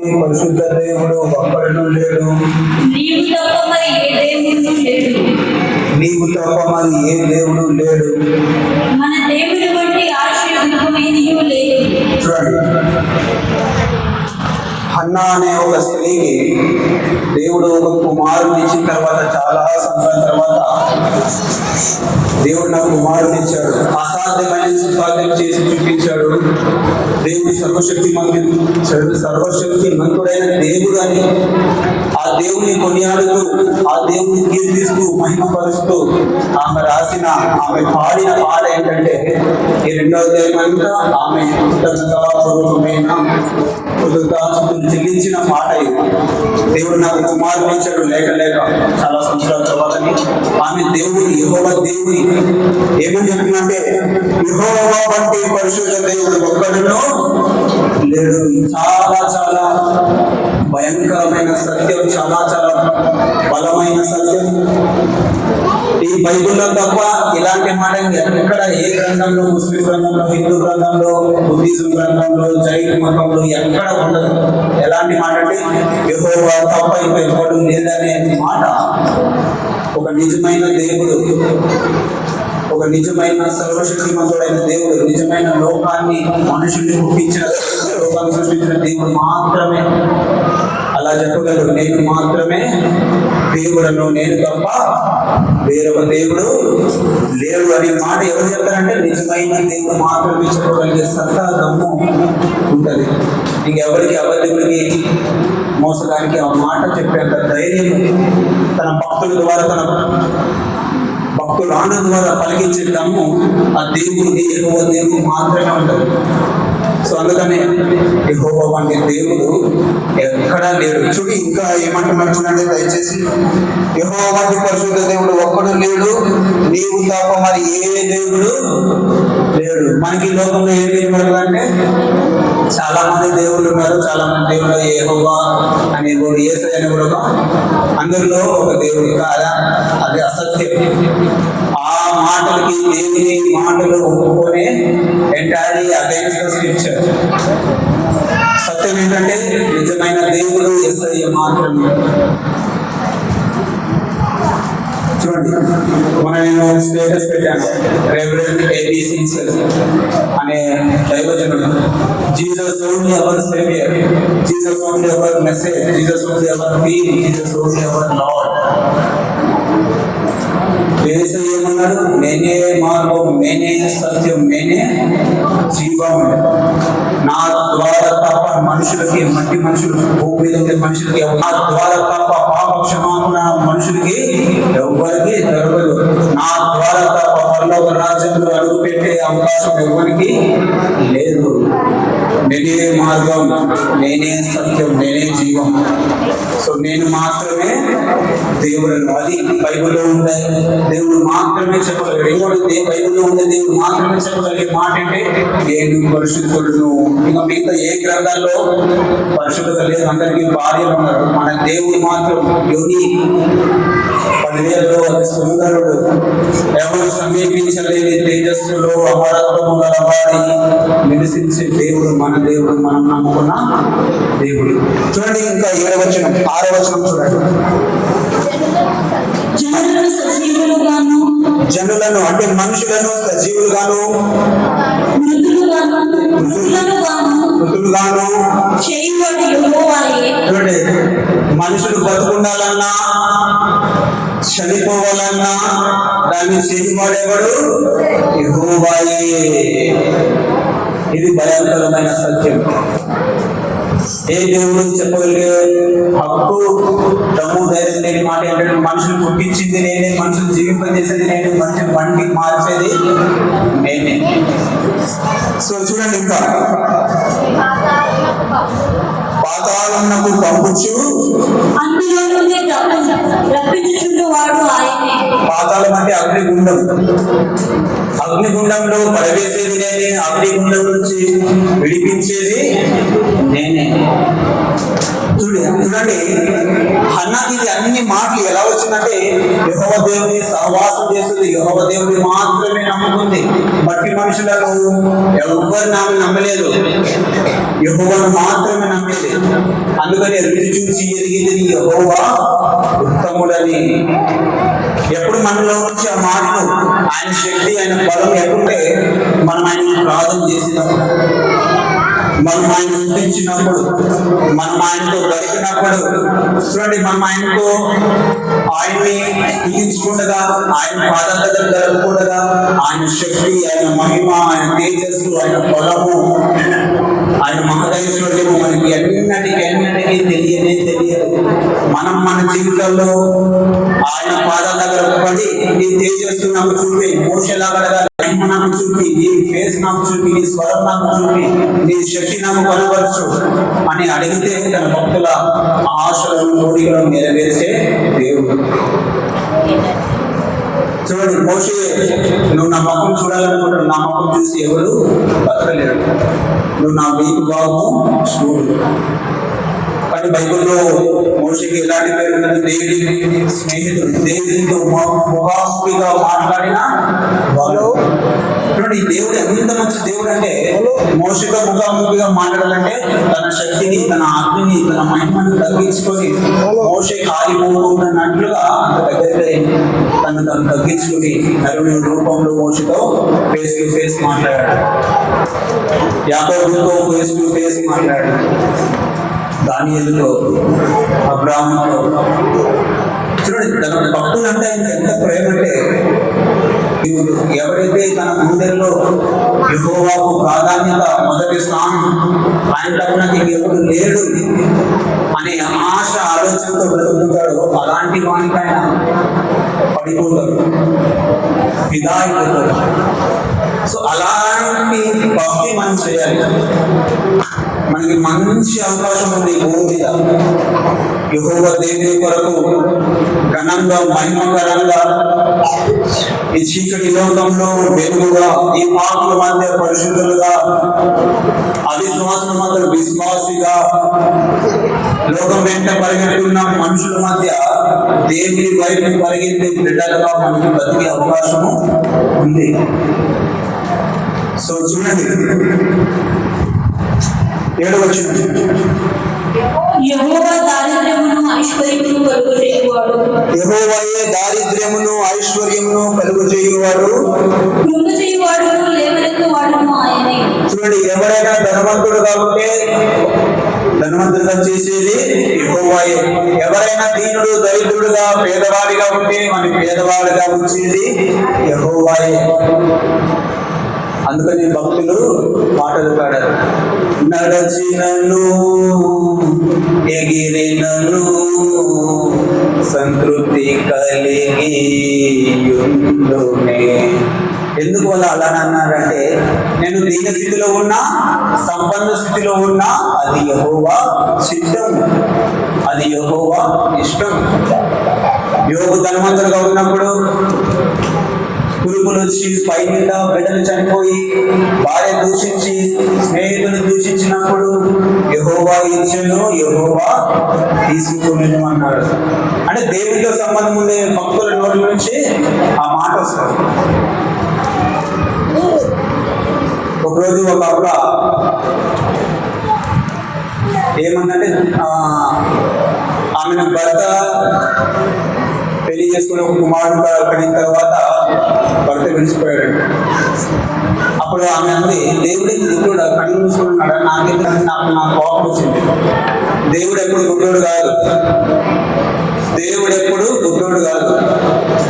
వంటి పరిశుద్ధ దేవుడు ఒక్కడును లేడు. నీవు తప్ప మరి ఏ దేవుడు లేడు. మన దేవుని వంటి ఆశీర్వాదమేదియూ లేదు. చూడండి, హన్నా అనే ఒక స్త్రీకి దేవుడు ఒక కుమారుని ఇచ్చిన తర్వాత, చాలా సంవత్సరాల తర్వాత దేవుడు నాకు కుమారుని ఇచ్చాడు. అసాధ్యమైన సుసాధ్యం చేసి చూపించాడు. దేవుడు సర్వశక్తిమంతుడైన దేవుడు అని ఆ దేవుని కొనియాడుతూ, ఆ దేవుని కీర్తిస్తూ, మహిమపరుస్తూ ఆమె రాసిన, ఆమె పాడిన పాట ఏంటంటే, ఈ రెండవ దేవంతా ఆమె కృతజ్ఞతాపూర్వకమైన కృతజ్ఞతాస్తుతులు చెల్లించిన పాట ఇది. దేవుడు నాకు కుమారుని ఇచ్చాడు లేక చాలా సంవత్సరాల తర్వాతని ఆమె దేవుని, యెహోవా దేవుని ఏమని చెప్పిందంటే, యెహోవా వంటి పరిశుద్ధ దేవుడు ఒక్కడును లేడు. చాలా చాలా భయంకరమైన సత్యం, చాలా చాలా బలమైన సత్యం. ఈ బైబిల్లో తప్ప ఇలాంటి మాట ఎక్కడ, ఏ గ్రంథంలో, ముస్లిం గ్రంథంలో, హిందూ గ్రంథంలో, బుద్ధిజం గ్రంథంలో, జైన్ మతంలో ఎక్కడ ఉండదు. ఎలాంటి మాట అంటే, యెహోవా తప్ప ఇంకెప్పుడు లేదనే మాట. ఒక నిజమైన దేవుడు, ఒక నిజమైన సర్వశక్తిమంతుడైన దేవుడు, నిజమైన లోకాన్ని, మనుషుల్ని పుట్టించిన, లోకాన్ని సృష్టించిన దేవుడు మాత్రమే అలా చెప్పగలరు. నేను మాత్రమే దేవుడను, నేను తప్ప వేరొక దేవుడు లేడు అనే మాట ఎవరు చెప్తారంటే, నిజమైన దేవుడు మాత్రమే చెప్పగలిగే సత్తా, దమ్ము ఉంటుంది. ఇంకెవరికి, అబద్ధుడికి, మోసడానికి ఆ మాట చెప్పేంత ధైర్యం తన భక్తుల ద్వారా, తన భక్తుల ఆనంద ద్వారా పలికించే దమ్ము ఆ దేవుడికి, యెహోవా దేవుడు మాత్రమే ఉంటుంది. సో అందుకనే యెహోవా వంటి దేవుడు ఎక్కడా లేడు. చూడు, ఇంకా ఏమంటున్నాడు చూడండి దయచేసి, యెహోవా వంటి పరిశుద్ధ దేవుడు ఒక్కడు లేడు, నీవు తప్ప మరి ఏ దేవుడు లేడు. మనకి లోకంలో ఏం దేవుడు అంటే, చాలా మంది దేవుళ్ళు ఉన్నారు. చాలా మంది దేవుడు యెహోవా అనే దేవుడు, యేసయ్య అనే కూడా అందరిలో ఒక దేవుడు కాదా? అది అసత్యం. ఆ మాటలకి, దేవుని మాటలు ఒప్పుకొనే ఎంటైర్లీ అగైన్స్ట్ ద స్క్రిప్చర్. సత్యం ఏంటంటే, నిజమైన దేవుడు యేసయ్య మాత్రమే. చూడండి, నేను స్టేటస్ పెట్టాను, రెవరెండ్ A.B. Sinclair అనే దైవజనుడు. Jesus only our saviour, Jesus only our message, Jesus only our being, Jesus only our lord. యేసయ్య ఏమన్నాడు? నేనే మార్గం, నేనే సత్యం, నేనే జీవం. నా ద్వారా తప్ప మనుషులకి, మట్టి మనుషులు, భూమి మీద ఉండే మనుషులకి, నా ద్వారా తప్ప పాప క్షమాపణ మనుషులకి ఎవ్వరికి దొరకదు. నా ద్వారా తప్ప పరలోక రాజ్యంలో అడుగు పెట్టే అవకాశం ఎవ్వరికి లేదు. నేనే మార్గం, నేనే సత్యం, నేనే జీవం. సో నేను మాత్రమే దేవుడను. అది బైబిల్లో ఉండే దేవుడు మాత్రమే చెప్పగలరు. ఎవరైతే బైబిల్లో ఉండే దేవుడు మాత్రమే చెప్పగలిగే మాట అంటే, నేను పరిశుద్ధుడును. ఇంకా మిగతా ఏ గ్రంథాల్లో పరిశుద్ధత లేదు, అందరికీ భార్యలు ఉన్నారు. మన దేవుడు మాత్రం యోని 10,000లో అతి సుందరుడు, ఎవరు సమీపించలేని తేజస్సులో అమరత్వము గలవాడి నివసించే దేవుడు మన దేవుడు, మనం నమ్ముకున్న దేవుడు. చూడండి, ఇంకా 7వ వచనం, 6వ వచనం చూడండి. జనులను అంటే మనుషులను సజీవులుగాను, మృతులుగాను చూడండి. మనుషులు బతుకుండాలన్నా, చనిపోవాలన్నా దాన్ని చేసివాడేవాడు యెహోవాయే. ఇది భయంకరమైన సత్యం. ఏ దేవుడు చెప్పగలిగే హక్కు, దమ్ము, ధైర్యం లేని మాట ఏంటంటే, మనుషులు పుట్టించింది నేనే, మనుషులు జీవింపజేసేది నేనే, మనుషులు బండి మార్చేది నేనే. సో చూడండి, ఇంకా పాతాళమునకు పంపుచు, పాతాళం అంటే అగ్నిగుండం. అగ్నిగుండంలో పడవేసేది నేనే, అగ్నిగుండం నుంచి విడిపించేది నేనే. చూడండి హన్నాకి ఇది అన్ని మాటలు ఎలా వచ్చిందంటే యెహోవా దేవుని సహవాసం చేస్తుంది, యెహోవా దేవుని మాత్రమే నమ్ముకుంది. బట్టి మనుషులను ఎవరిని ఆమె నమ్మలేదు, యెహోవాను మాత్రమే నమ్మింది. అందుకని రుచి చూసి ఎదిగింది యెహోవా ఉత్తముడని. ఎప్పుడు మనలో నుంచి ఆ మాటలు, ఆయన శక్తి, ఆయన బలం ఎప్పుడంటే మనం ఆయన ప్రార్థన చేసినప్పుడు, మనం ఆయన స్థుతించినప్పుడు, మనం ఆయనతో గడిపినప్పుడు. చూడండి, మనం ఆయన్ని స్థుతించకుండా, ఆయన పాదాల దగ్గర గడపకుండా, ఆయన శక్తి, ఆయన మహిమ, ఆయన తేజస్సు, ఆయన బలము, ఆయన మహదైశ్వర్యము మనకి అన్నిటికీ తెలియదు. మనం మన జీవితంలో ఆయన పాదాల దగ్గర పడి, నీ తేజస్సు నాకు చూపి, మోషలాగా నాకు చూపి, నీ ఫేస్ నాకు చూపి, నీ స్వరం నాకు చూపి, నీ శక్తి నాకు కనబరచు అని అడిగితే తన భక్తుల ఆశలను, కోరికలను నెరవేర్చే దేవుడు. చూడండి, మోషే నువ్వు నా ముఖం చూడాలనుకుంటున్నావు, నా ముఖం చూసి ఎవరు బతకలేరు, నువ్వు నా వీపు బాగు చూడు. కానీ బైబిల్లో మోషేకి ఎలాంటి పేరు ఉన్నది? దేవుడి స్నేహితుడు, దేవుడితో ముఖాముఖిగా మాట్లాడిన వాళ్ళు. చూడండి, దేవుడు ఎంత మంచి దేవుడు అంటే, మోషేతో ముఖాముఖిగా మాట్లాడాలంటే తన శక్తిని, తన ఆజ్ఞని, తన మహిమను తగ్గించుకొని, మోషే కాలిపోతున్నట్లుగా అంత దగ్గర తను తగ్గించుకొని నరుని రూపంలో మోషేతో ఫేస్ టు ఫేస్ మాట్లాడాడు, యాకోబుతో ఫేస్ టు ఫేస్ మాట్లాడాడు, దానియేలుతో, అబ్రాహాముతో. చూడండి, తన భక్తులు అంటే ఆయనకు ఎంత ప్రేమ అంటే, ఎవరైతే తన గుండెల్లో యెహోవాకు ప్రాధాన్యత, మొదటి స్థానం, ఆయన తరపున ఎవరు లేడు అనే ఆశ, ఆలోచనతో బ్రతుకుతుంటాడు, అలాంటి వానికి ఆయన పడిపోతాడు, ఫిదా అయిపోతాడు. సో అలాంటి భక్తి మనం చేయాలి. మనకి మంచి అవకాశం ఉంది భూమి మీద. యెహోవా దేవుని కొరకు ఘనంగా, మహిమకరంగా, ఈ చీకటి లోకంలో వెలుగుగా, ఈ పాపుల మధ్య పరిశుద్ధులుగా, అవిశ్వాసుల మధ్య విశ్వాసిగా, లోకం వెంట పరిగెడుతున్న మనుషుల మధ్య దేవుని వైపు పరిగెత్తే బిడ్డలుగా మనకి బతికే అవకాశము ఉంది. సో చూడండి, 7వ వచనం, యెహోవా దారిద్ర్యమును ఐశ్వర్యమును కలుగజేయువాడు, యెహోవాయే దారిద్ర్యమును ఐశ్వర్యమును కలుగజేయువాడు, కృంగజేయువాడును లేవనెత్తువాడును ఆయనే. చూడండి, ఎవరైనా ధనవంతుడుగా ఉంటే ధనవంతుడుగా చేసేది యెహోవాయే. ఎవరైనా దీనుడు, దరిద్రుడుగా, పేదవాడిగా ఉంటే మన పేదవాడిగా ఉంచేది యెహోవాయే. అందుకని భక్తులు పాటలు పాడారు, నడచినను ఎగిరినను సంతృప్తి కలిగి యుండునే. ఎందుకు వాళ్ళు అలా అన్నారంటే, నేను దీన స్థితిలో ఉన్నా, సంపన్న స్థితిలో ఉన్నా, అది యెహోవా చిత్తం, అది యెహోవా ఇష్టం. యోగు ధనవంతులుగా ఉన్నప్పుడు పురుగులు వచ్చి పై మీద బిడ్డలు చనిపోయి, భార్య దూషించి, స్నేహితులు దూషించినప్పుడు యెహోవా ఇచ్చెను, యెహోవా తీసుకునేను అన్నాడు. అంటే దేవుడితో సంబంధం ఉండే భక్తుల నోటి నుంచి ఆ మాట వస్తుంది. ఒకరోజు ఒక అబ్బ ఏమందంటే, ఆమెను భర్త పెళ్లి చేసుకుని ఒక కుమారుడు కలిగిన తర్వాత భర్త విడిచిపోయాడు. అప్పుడు ఆమె అంది, దేవుడి గుడ్డోడు కళ్ళు మూసుకున్నాడు, నాకు కోపం వచ్చింది. దేవుడు ఎప్పుడు గుడ్డోడు కాదు, దేవుడు ఎప్పుడు గుడ్డోడు కాదు.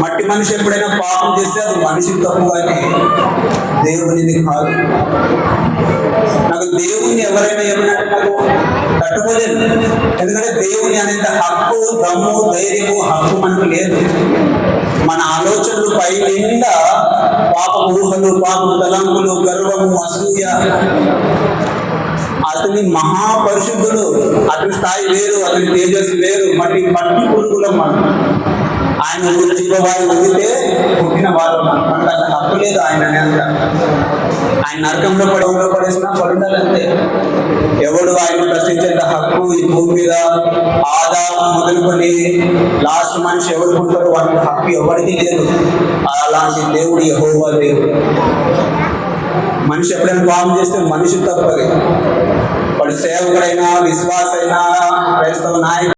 మట్టి మనిషి ఎప్పుడైనా పాపం చేస్తే అది మనిషి తప్పు, కానీ దేవునిది కాదు. నాకు దేవుణ్ణి ఎవరైనా ఏమైనా నాకు తట్టుకోలేదు. ఎందుకంటే దేవుని అనేంత హక్కు, దమ్ము, ధైర్యము, హక్కు మనకు లేదు. మన ఆలోచనలు పై నిండా పాప ఊహలు, పాప తలంపులు, గర్వము, అసూయ. అతని మహాపరిశుద్ధుడు, అతని స్థాయి వేరు, అతని తేజస్సు వేరు. మట్టి పురుగులం మనం. ఆయన జీవవాయు వదిలితే పుట్టిన వారు మనకు అంత హక్కు లేదు ఆయన ఆయన నరకంలో పడేసినా పడుండాలంతే. ఎవడు ఆయన ప్రశ్నించేంత హక్కు ఈ భూమి మీద ఆదాము మొదలుకొని లాస్ట్ మనిషి ఎవరు ఉంటారో వాటి హక్కు ఎవరికి లేదు. అలాంటి దేవుడు యెహోవా దేవుడు. మనిషి ఎప్పుడైనా పాపం చేస్తే మనిషి తప్పది. వాడు సేవకుడైనా, విశ్వాసైనా, క్రైస్తవ నాయకుడు